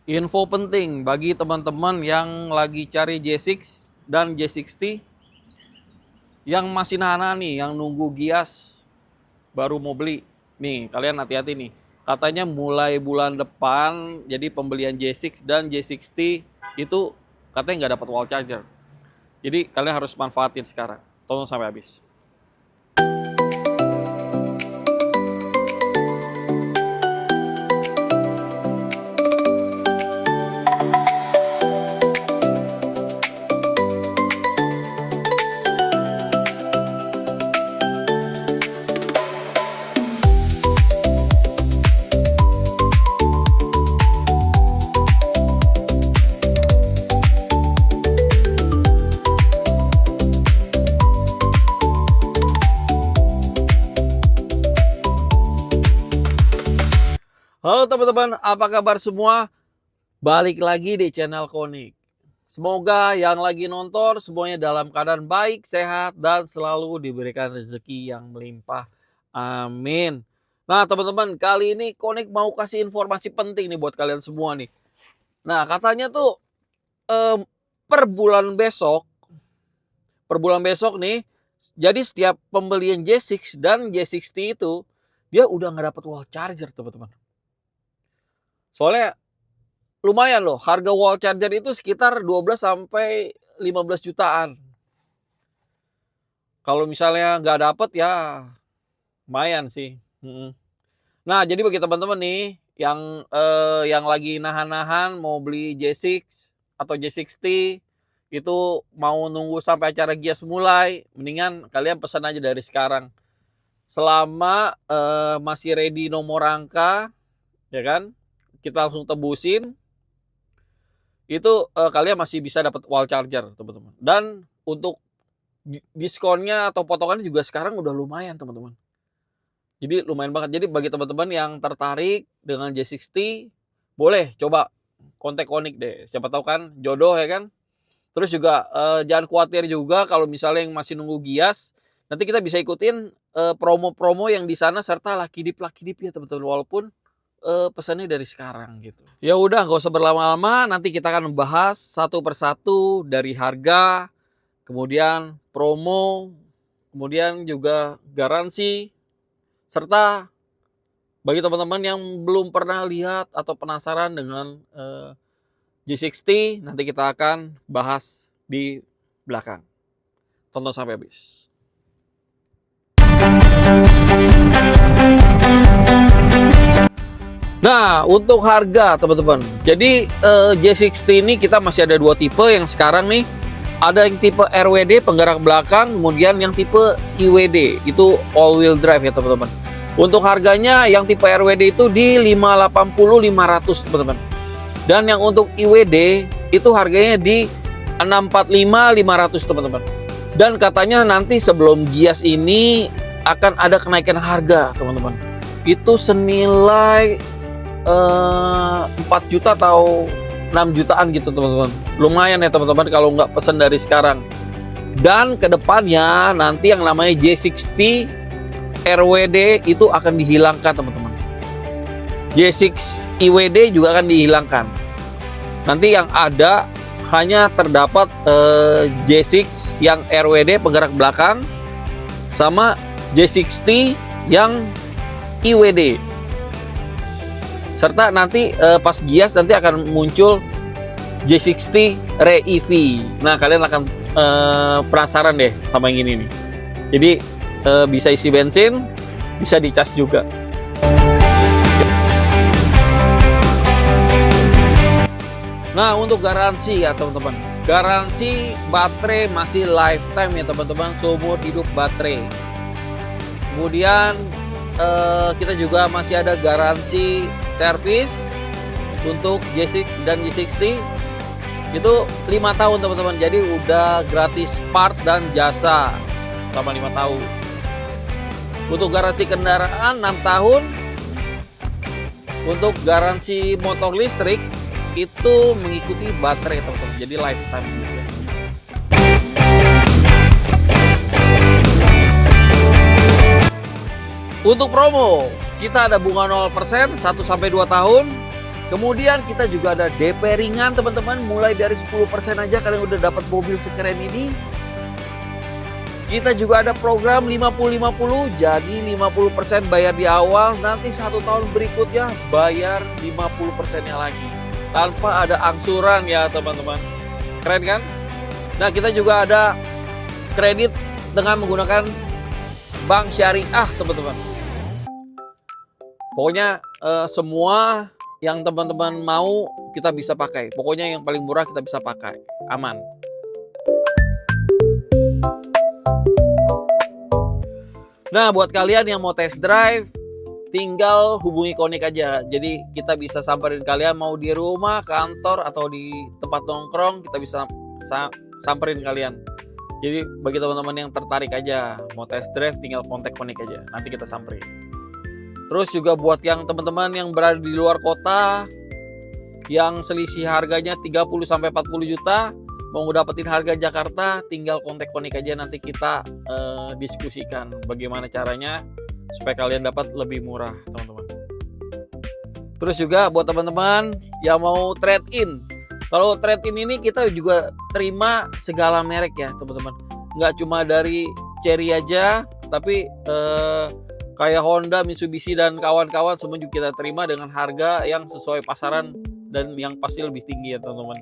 Info penting bagi teman-teman yang lagi cari J6 dan J60, yang masih nahan nih, yang nunggu Gias baru mau beli. Nih, kalian hati-hati nih. Katanya mulai bulan depan, jadi pembelian J6 dan J60 itu katanya nggak dapat wall charger. Jadi kalian harus manfaatin sekarang. Tonton sampai habis. Halo teman-teman, apa kabar semua? Balik lagi di channel Konik. Semoga yang lagi nonton semuanya dalam keadaan baik, sehat, dan selalu diberikan rezeki yang melimpah. Amin. Nah teman-teman, kali ini Konik mau kasih informasi penting nih buat kalian semua nih. Nah katanya tuh per bulan besok nih, jadi setiap pembelian J6 dan J60 itu dia udah nggak dapat wall charger teman-teman. Soalnya lumayan loh, harga wall charger itu sekitar 12 sampai 15 jutaan. Kalau misalnya nggak dapet ya lumayan sih. Nah, jadi bagi teman-teman nih yang lagi nahan-nahan mau beli J6 atau J60 itu mau nunggu sampai acara Gias mulai, mendingan kalian pesan aja dari sekarang. Selama masih ready nomor rangka, ya kan? Kita langsung tebusin. Itu kalian masih bisa dapat wall charger teman-teman. Dan untuk diskonnya atau potongannya juga sekarang udah lumayan teman-teman. Jadi lumayan banget. Jadi bagi teman-teman yang tertarik dengan J60, boleh coba kontak Konik deh. Siapa tahu kan jodoh ya kan. Terus juga jangan khawatir juga kalau misalnya yang masih nunggu Gias, nanti kita bisa ikutin promo-promo yang di sana serta laki dip ya teman-teman, walaupun pesannya dari sekarang gitu. Ya udah nggak usah berlama-lama, nanti kita akan membahas satu persatu dari harga, kemudian promo, kemudian juga garansi, serta bagi teman-teman yang belum pernah lihat atau penasaran dengan G60, nanti kita akan bahas di belakang. Tonton sampai habis. Nah, untuk harga teman-teman. Jadi J60 ini kita masih ada dua tipe yang sekarang nih. Ada yang tipe RWD penggerak belakang, kemudian yang tipe IWD itu all wheel drive ya teman-teman. Untuk harganya yang tipe RWD itu di 580 500 teman-teman. Dan yang untuk IWD itu harganya di 645 500 teman-teman. Dan katanya nanti sebelum Gias ini akan ada kenaikan harga teman-teman. Itu senilai 4 juta atau 6 jutaan gitu teman-teman. Lumayan ya teman-teman kalau nggak pesan dari sekarang. Dan kedepannya nanti yang namanya J60 RWD itu akan dihilangkan teman-teman. J6 IWD juga akan dihilangkan. Nanti yang ada hanya terdapat J6 yang RWD penggerak belakang sama J60 yang IWD. Serta nanti pas Gias nanti akan muncul J60 Re-EV. Nah kalian akan penasaran deh sama yang ini nih. Jadi bisa isi bensin, bisa dicas juga. Nah untuk garansi ya teman-teman, garansi baterai masih lifetime ya teman-teman, seumur hidup baterai. Kemudian kita juga masih ada garansi servis untuk J6 dan J60 itu 5 tahun teman-teman. Jadi udah gratis part dan jasa selama 5 tahun. Untuk garansi kendaraan 6 tahun. Untuk garansi motor listrik itu mengikuti baterai teman-teman. Jadi lifetime juga. Untuk promo, kita ada bunga 0% 1-2 tahun, Kemudian kita juga ada DP ringan teman-teman, mulai dari 10% aja kalian udah dapat mobil sekeren ini. Kita juga ada program 50-50, jadi 50% bayar di awal, nanti 1 tahun berikutnya bayar 50%-nya lagi. Tanpa ada angsuran ya teman-teman. Keren kan? Nah, kita juga ada kredit dengan menggunakan bank syariah teman-teman. Pokoknya semua yang teman-teman mau kita bisa pakai. Pokoknya yang paling murah kita bisa pakai. Aman. Nah, buat kalian yang mau test drive, tinggal hubungi Konik aja. Jadi kita bisa samperin kalian mau di rumah, kantor, atau di tempat nongkrong, kita bisa samperin kalian. Jadi bagi teman-teman yang tertarik aja mau test drive, tinggal kontak Konik aja. Nanti kita samperin. Terus juga buat yang teman-teman yang berada di luar kota, yang selisih harganya 30-40 juta, mau dapetin harga Jakarta, tinggal kontak Konik aja, nanti kita diskusikan bagaimana caranya supaya kalian dapat lebih murah teman-teman. Terus juga buat teman-teman yang mau trade in, kalau trade in ini kita juga terima segala merek ya teman-teman, nggak cuma dari Chery aja, tapi kayak Honda, Mitsubishi, dan kawan-kawan semua juga kita terima dengan harga yang sesuai pasaran dan yang pasti lebih tinggi ya teman-teman.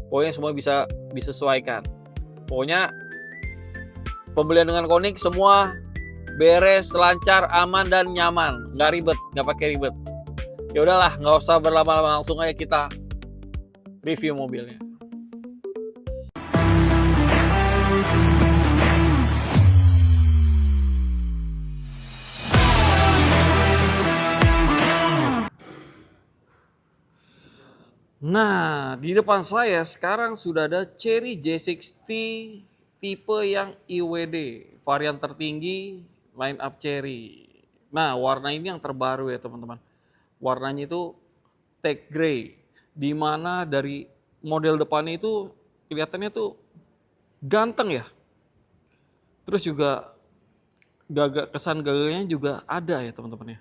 Pokoknya semua bisa disesuaikan. Pokoknya pembelian dengan Konik semua beres, lancar, aman, dan nyaman. Nggak ribet, nggak pakai ribet. Ya udahlah, nggak usah berlama-lama, langsung aja kita review mobilnya. Nah, di depan saya sekarang sudah ada Chery J60 tipe yang IWD, varian tertinggi line up Chery. Nah, warna ini yang terbaru ya teman-teman. Warnanya itu tech gray, di mana dari model depannya itu kelihatannya tuh ganteng ya. Terus juga kesan gagalnya juga ada ya teman-teman ya.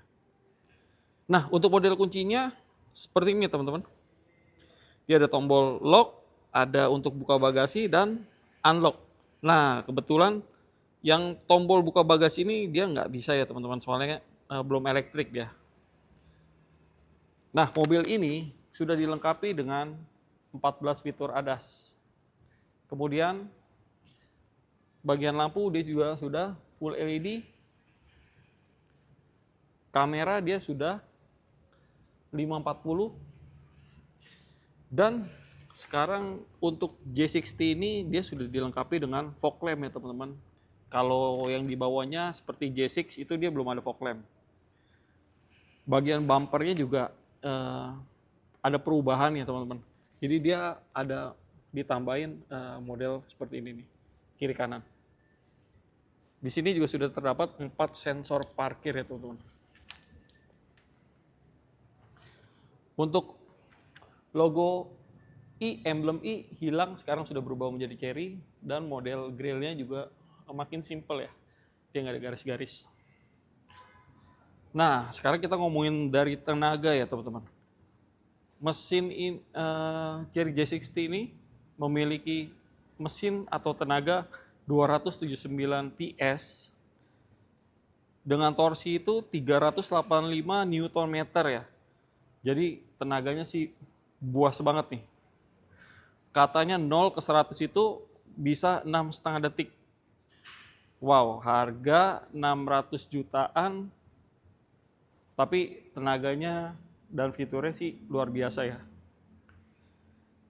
Nah, untuk model kuncinya seperti ini teman-teman. Dia ada tombol lock, ada untuk buka bagasi dan unlock. Nah, kebetulan yang tombol buka bagasi ini dia nggak bisa ya teman-teman, soalnya belum elektrik dia. Nah, mobil ini sudah dilengkapi dengan 14 fitur ADAS. Kemudian bagian lampu dia juga sudah full LED. Kamera dia sudah 540. Dan sekarang untuk J60 ini dia sudah dilengkapi dengan fog lamp ya teman-teman. Kalau yang di bawahnya seperti J6 itu dia belum ada fog lamp. Bagian bumpernya juga ada perubahan ya teman-teman. Jadi dia ada ditambahin model seperti ini nih, kiri kanan. Di sini juga sudah terdapat 4 sensor parkir ya teman-teman. Untuk logo emblem I hilang, sekarang sudah berubah menjadi Chery, dan model grillnya juga makin simple ya, dia nggak ada garis-garis. Nah, sekarang kita ngomongin dari tenaga ya teman-teman. Mesin Chery J60 ini memiliki mesin atau tenaga 279 PS dengan torsi itu 385 Nm ya. Jadi tenaganya sih buas banget nih. Katanya 0 ke 100 itu bisa 6,5 detik. Wow, harga 600 jutaan. Tapi tenaganya dan fiturnya sih luar biasa ya.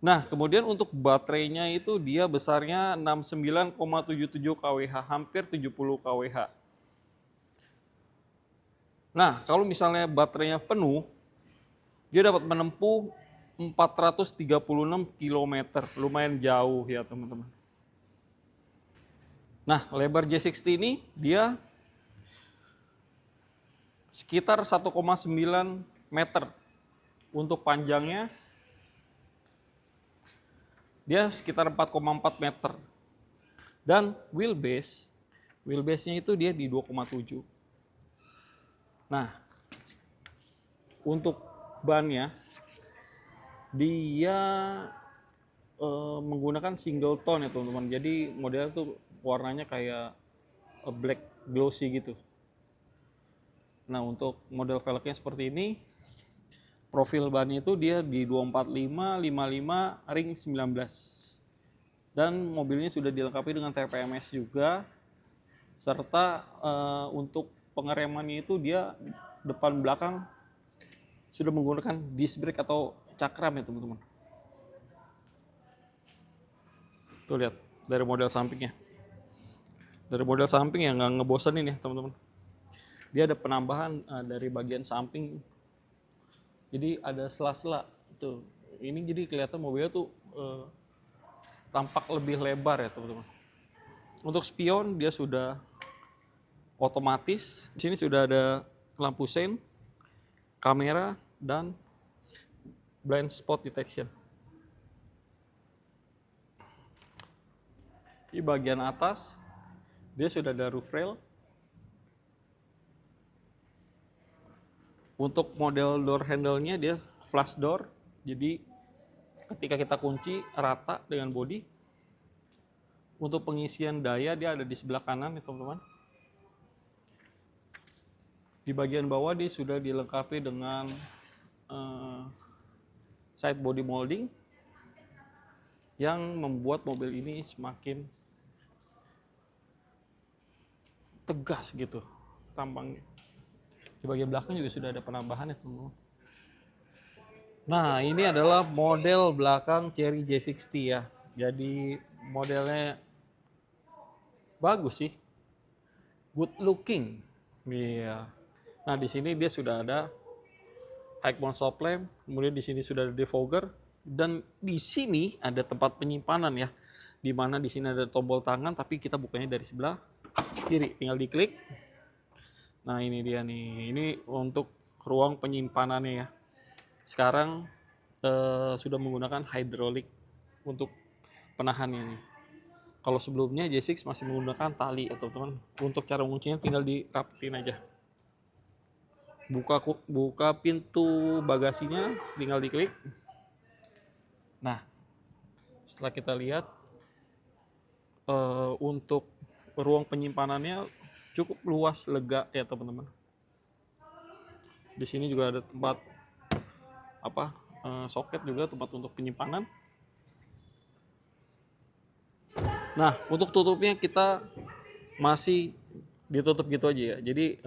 Nah, kemudian untuk baterainya itu dia besarnya 69,77 kWh, hampir 70 kWh. Nah, kalau misalnya baterainya penuh, dia dapat menempuh 436 km, lumayan jauh ya teman-teman. Nah, lebar J60 ini dia sekitar 1,9 meter. Untuk panjangnya dia sekitar 4,4 meter. Dan wheelbase-nya itu dia di 2,7. Nah, untuk bannya dia menggunakan single tone ya teman-teman. Jadi modelnya tuh warnanya kayak black glossy gitu. Nah untuk model velgnya seperti ini, profil bannya itu dia di 245 55 ring 19. Dan mobilnya sudah dilengkapi dengan TPMS juga, serta untuk pengeremannya itu dia depan belakang sudah menggunakan disc brake atau cakram ya teman-teman. Tuh lihat dari model sampingnya. Dari model samping yang nggak ngebosenin ya teman-teman. Dia ada penambahan dari bagian samping. Jadi ada sela-sela tuh. Ini jadi kelihatan mobilnya tuh tampak lebih lebar ya teman-teman. Untuk spion dia sudah otomatis. Di sini sudah ada lampu sein, kamera, dan blind spot detection. Di bagian atas dia sudah ada roof rail. Untuk model door handle-nya dia flush door. Jadi ketika kita kunci rata dengan bodi. Untuk pengisian daya dia ada di sebelah kanan ya teman-teman. Di bagian bawah dia sudah dilengkapi dengan side body molding yang membuat mobil ini semakin tegas gitu tampangnya. Di bagian belakang juga sudah ada penambahan ya teman-teman. Nah ini adalah model belakang Chery J60 ya. Jadi modelnya bagus sih, good looking. Iya. Nah di sini dia sudah ada high mount stop lamp, kemudian di sini sudah ada defogger, dan di sini ada tempat penyimpanan ya. Di mana di sini ada tombol tangan, tapi kita bukanya dari sebelah kiri, tinggal diklik. Nah ini dia nih, ini untuk ruang penyimpanannya ya. Sekarang sudah menggunakan hidrolik untuk penahannya nih. Kalau sebelumnya J6 masih menggunakan tali ya teman-teman. Untuk cara menguncinya tinggal dirapetin aja. Buka pintu bagasinya tinggal diklik. Nah setelah kita lihat untuk ruang penyimpanannya cukup luas, lega ya teman-teman. Di sini juga ada tempat soket juga, tempat untuk penyimpanan. Nah untuk tutupnya kita masih ditutup gitu aja ya. Jadi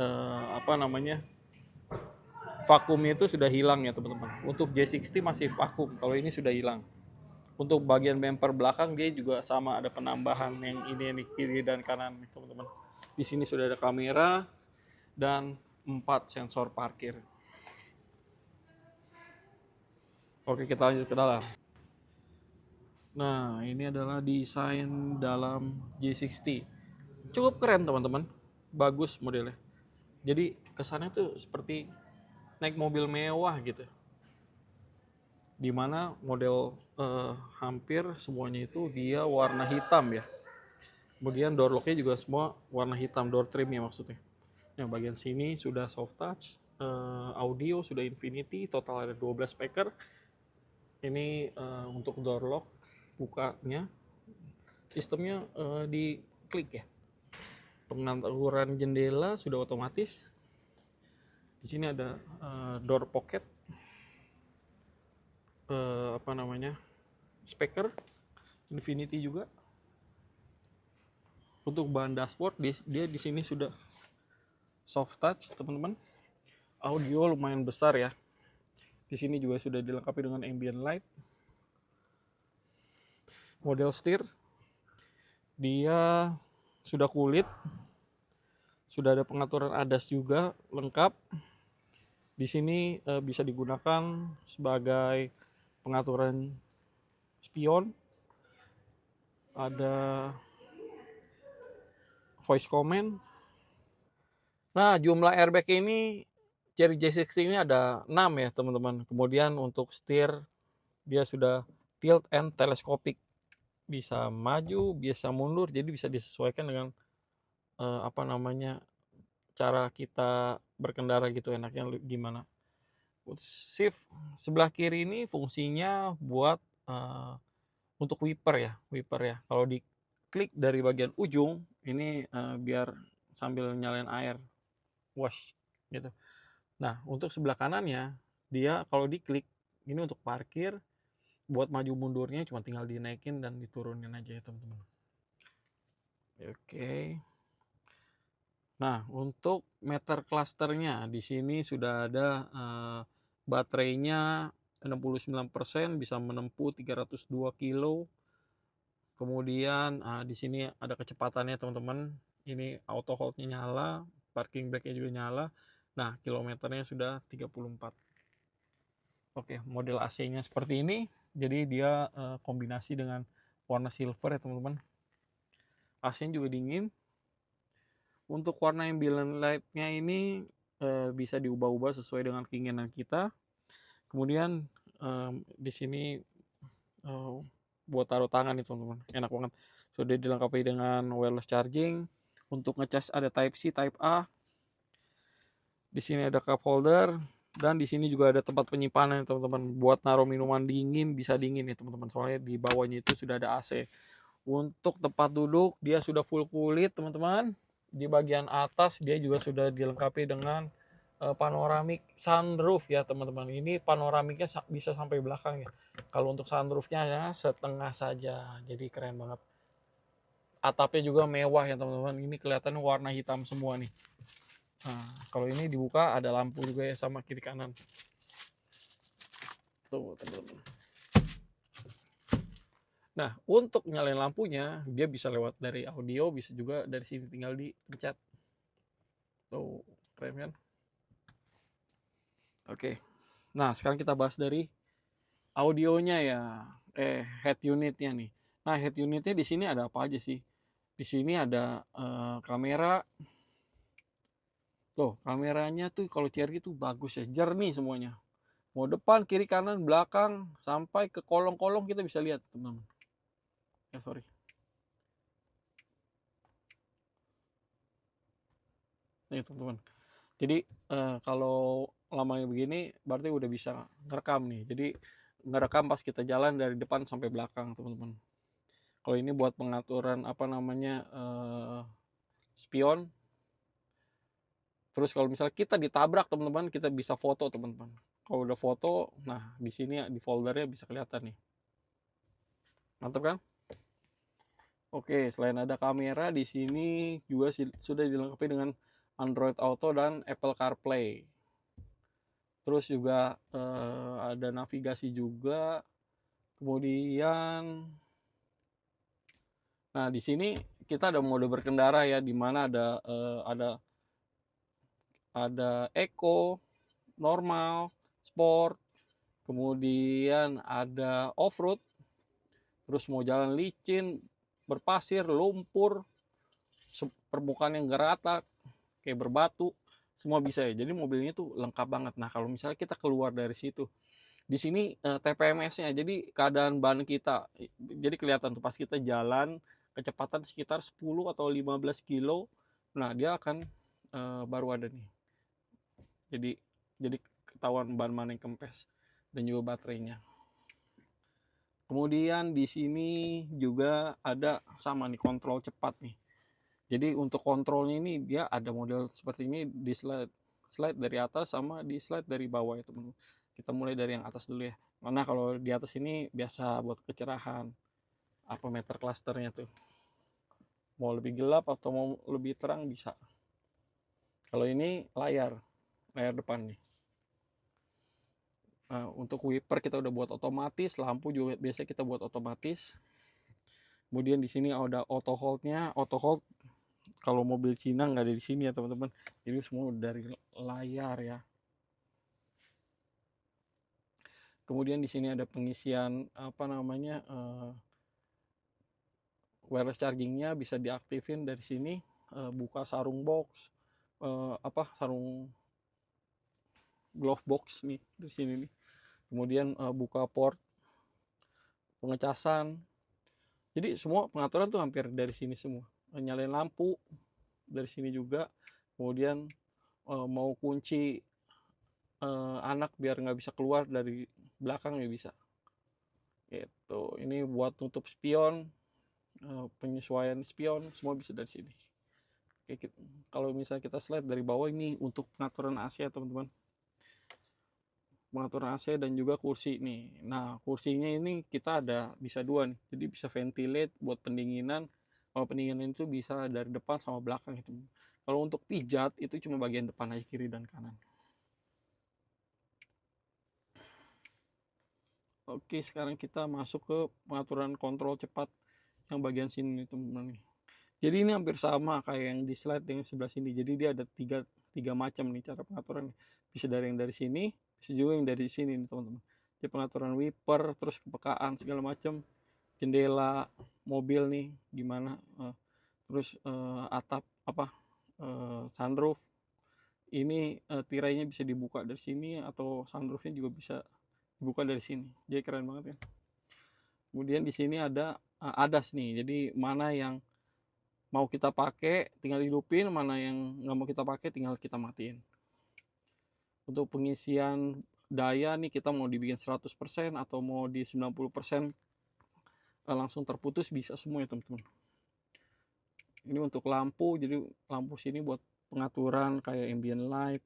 vakumnya itu sudah hilang ya teman-teman. Untuk J60 masih vakum, kalau ini sudah hilang. Untuk bagian bumper belakang dia juga sama, ada penambahan yang ini kiri dan kanan teman-teman. Di sini sudah ada kamera dan 4 sensor parkir. Oke, kita lanjut ke dalam. Nah, ini adalah desain dalam J60. Cukup keren teman-teman, bagus modelnya. Jadi kesannya tuh seperti naik mobil mewah gitu. Dimana model hampir semuanya itu dia warna hitam ya. Kemudian door locknya juga semua warna hitam, door trimnya maksudnya. Yang bagian sini sudah soft touch, audio sudah infinity, total ada 12 speaker. Ini untuk door lock bukanya sistemnya di klik ya. Pengaturan jendela sudah otomatis. Di sini ada door pocket, speaker infinity juga. Untuk bahan dashboard dia di sini sudah soft touch teman-teman. Audio lumayan besar ya. Di sini juga sudah dilengkapi dengan ambient light. Model setir dia sudah kulit. Sudah ada pengaturan ADAS juga lengkap. Di sini bisa digunakan sebagai pengaturan spion. Ada voice command. Nah, jumlah airbag ini Chery J60 ini ada 6 ya, teman-teman. Kemudian untuk setir dia sudah tilt and telescopic. Bisa maju, bisa mundur, jadi bisa disesuaikan dengan cara kita berkendara gitu, enaknya gimana. Shift sebelah kiri ini fungsinya buat untuk wiper ya, Kalau diklik dari bagian ujung ini biar sambil nyalain air, wash gitu. Nah, untuk sebelah kanannya dia kalau diklik ini untuk parkir, buat maju mundurnya cuma tinggal dinaikin dan diturunin aja ya teman-teman. Oke. Nah, untuk meter klasternya di sini sudah ada baterainya 69%, bisa menempuh 302 kilo. Kemudian di sini ada kecepatannya teman-teman. Ini auto hold-nya nyala, parking brake-nya juga nyala. Nah, kilometernya sudah 34. Oke, model AC-nya seperti ini. Jadi dia kombinasi dengan warna silver ya teman-teman. AC-nya juga dingin. Untuk warna ambient light-nya ini bisa diubah-ubah sesuai dengan keinginan kita. Kemudian di sini buat taruh tangan nih teman-teman, enak banget. Sudah dilengkapi dengan wireless charging. Untuk ngecas ada Type C, Type A. Di sini ada cup holder dan di sini juga ada tempat penyimpanan teman-teman. Buat naruh minuman dingin bisa dingin nih teman-teman. Soalnya di bawahnya itu sudah ada AC. Untuk tempat duduk dia sudah full kulit teman-teman. Di bagian atas dia juga sudah dilengkapi dengan panoramik sunroof ya teman-teman. Ini panoramiknya bisa sampai belakang ya. Kalau untuk sunroofnya ya setengah saja. Jadi keren banget. Atapnya juga mewah ya teman-teman. Ini kelihatan warna hitam semua nih. Nah, kalau ini dibuka ada lampu juga ya sama kiri kanan. Tuh teman-teman. Nah, untuk nyalain lampunya, dia bisa lewat dari audio, bisa juga dari sini tinggal dipencet. Tuh, keren kan? Oke. Nah, sekarang kita bahas dari audionya ya. Head unitnya nih. Nah, head unitnya di sini ada apa aja sih? Di sini ada kamera. Tuh, kameranya tuh kalau CRG tuh bagus ya, jernih semuanya. Mau depan, kiri, kanan, belakang, sampai ke kolong-kolong kita bisa lihat, teman-teman. Ya, sorry. Nih, teman-teman. Jadi kalau lamanya begini berarti udah bisa ngerekam nih. Jadi ngerekam pas kita jalan dari depan sampai belakang, teman-teman. Kalau ini buat pengaturan apa namanya spion. Terus kalau misalnya kita ditabrak, teman-teman, kita bisa foto, teman-teman. Kalau udah foto, nah di sini di foldernya bisa kelihatan nih. Mantap kan? Oke, selain ada kamera, di sini juga sudah dilengkapi dengan Android Auto dan Apple CarPlay. Terus juga ada navigasi juga. Kemudian, nah di sini kita ada mode berkendara ya, di mana ada Eco, normal, sport, kemudian ada off-road. Terus mau jalan licin, berpasir, lumpur, permukaan yang gerata, kayak berbatu, semua bisa ya. Jadi mobilnya tuh lengkap banget. Nah kalau misalnya kita keluar dari situ, di sini TPMS-nya, jadi keadaan ban kita, jadi kelihatan tuh pas kita jalan kecepatan sekitar 10 atau 15 kilo, nah dia akan baru ada nih. Jadi ketahuan ban mana yang kempes dan juga baterainya. Kemudian di sini juga ada sama nih kontrol cepat nih. Jadi untuk kontrolnya ini dia ada model seperti ini, di slide dari atas sama di slide dari bawah ya teman-teman. Kita mulai dari yang atas dulu ya. Karena kalau di atas ini biasa buat kecerahan. Apa meter klasternya tuh. Mau lebih gelap atau mau lebih terang bisa. Kalau ini layar depan nih. Nah, untuk wiper kita udah buat otomatis, lampu juga biasa kita buat otomatis. Kemudian di sini ada auto hold-nya. Auto hold kalau mobil Cina nggak ada di sini ya teman-teman. Jadi semua dari layar ya. Kemudian di sini ada pengisian apa namanya wireless chargingnya bisa diaktifin dari sini. Buka sarung box, sarung glove box nih di sini nih. Kemudian buka port pengecasan. Jadi semua pengaturan tuh hampir dari sini semua. Nyalain lampu dari sini juga. Kemudian mau kunci anak biar nggak bisa keluar dari belakang ya bisa. Gitu. Ini buat tutup spion, penyesuaian spion semua bisa dari sini. Oke, kalau misalnya kita slide dari bawah, ini untuk pengaturan AC ya teman-teman. Pengaturan AC dan juga kursi nih. Nah, kursinya ini kita ada bisa dua nih. Jadi bisa ventilate buat pendinginan. Kalau pendinginan itu bisa dari depan sama belakang itu. Kalau untuk pijat itu cuma bagian depan aja, kiri dan kanan. Oke, sekarang kita masuk ke pengaturan kontrol cepat yang bagian sini nih teman-teman. Jadi ini hampir sama kayak yang di slide yang sebelah sini. Jadi dia ada tiga macam nih cara pengaturan. Bisa dari yang dari sini, bisa juga yang dari sini nih teman-teman. Jadi pengaturan wiper, terus kepekaan segala macam, jendela, mobil nih gimana, terus atap apa, sunroof. Ini tirainya bisa dibuka dari sini atau sunroofnya juga bisa dibuka dari sini. Jadi keren banget ya. Kemudian di sini ada ADAS nih. Jadi mana yang mau kita pakai tinggal hidupin, mana yang nggak mau kita pakai tinggal kita matiin. Untuk pengisian daya nih kita mau dibikin 100% atau mau di 90% langsung terputus bisa semua ya teman-teman. Ini untuk lampu, jadi lampu sini buat pengaturan kayak ambient light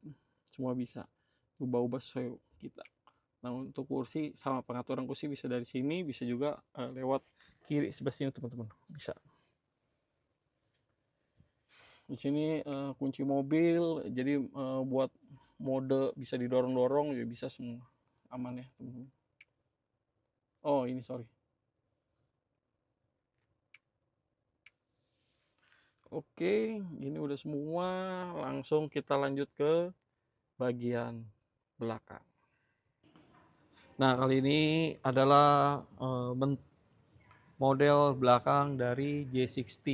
semua bisa ubah-ubah sesuai kita. Nah untuk kursi sama pengaturan kursi bisa dari sini, bisa juga lewat kiri sebelah sini teman-teman, bisa. Di sini kunci mobil, jadi buat mode bisa didorong-dorong ya bisa semua, aman ya teman-teman. Oh ini sorry. Oke, ini udah semua. Langsung kita lanjut ke bagian belakang. Nah kali ini adalah model belakang dari J60.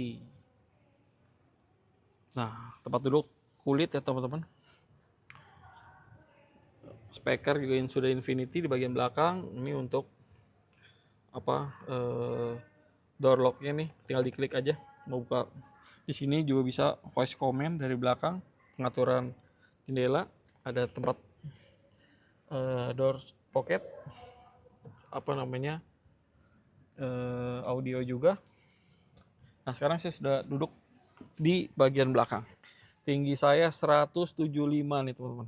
Nah tempat duduk kulit ya teman-teman. Speaker juga yang sudah Infinity di bagian belakang. Ini untuk apa, door locknya nih tinggal diklik aja mau buka. Di sini juga bisa voice command dari belakang, pengaturan jendela, ada tempat door pocket, apa namanya, audio juga. Nah sekarang saya sudah duduk di bagian belakang. Tinggi saya 175 nih teman-teman.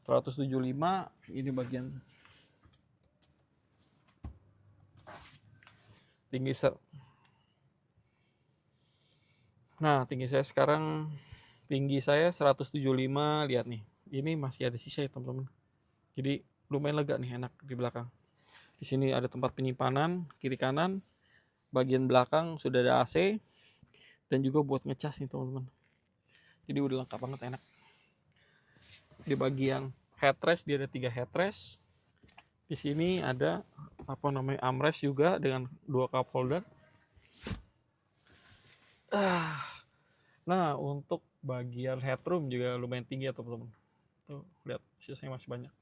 175, ini bagian tinggi Nah, tinggi saya sekarang, tinggi saya 175, lihat nih. Ini masih ada sisa ya, teman-teman. Jadi lumayan lega nih, enak di belakang. Di sini ada tempat penyimpanan, kiri kanan. Bagian belakang sudah ada AC dan juga buat ngecas nih, teman-teman. Jadi udah lengkap banget, enak. Di bagian headrest dia ada 3 headrest. Di sini ada apa namanya, armrest juga dengan 2 cup holder. Nah, untuk bagian headroom juga lumayan tinggi ya teman-teman. Tuh, lihat sisanya masih banyak.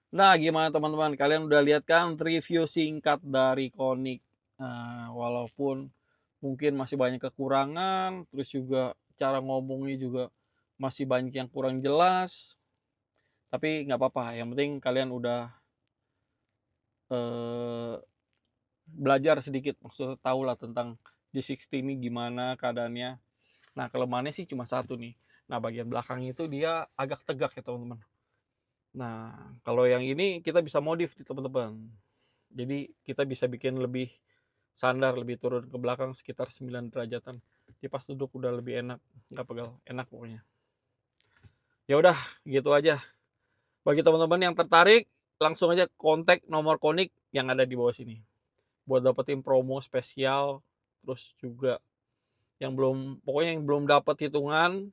Nah, gimana teman-teman? Kalian udah lihat kan review singkat dari Koniq. Nah, walaupun mungkin masih banyak kekurangan, terus juga cara ngomongnya juga masih banyak yang kurang jelas. Tapi nggak apa-apa, yang penting kalian udah belajar sedikit, maksudnya tahu lah tentang J60 ini gimana keadaannya. Nah kelemahannya sih cuma satu nih. Nah bagian belakang itu dia agak tegak ya teman-teman. Nah kalau yang ini kita bisa modif nih teman-teman. Jadi kita bisa bikin lebih sandar, lebih turun ke belakang sekitar 9 derajatan. Jadi pas duduk udah lebih enak, nggak pegal, enak pokoknya. Ya udah gitu aja. Bagi teman-teman yang tertarik, langsung aja kontak nomor Koniq yang ada di bawah sini buat dapetin promo spesial. Terus juga yang belum, pokoknya yang belum dapat hitungan,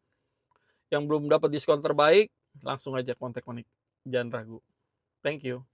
yang belum dapat diskon terbaik, langsung aja kontak Koniq, jangan ragu. Thank you.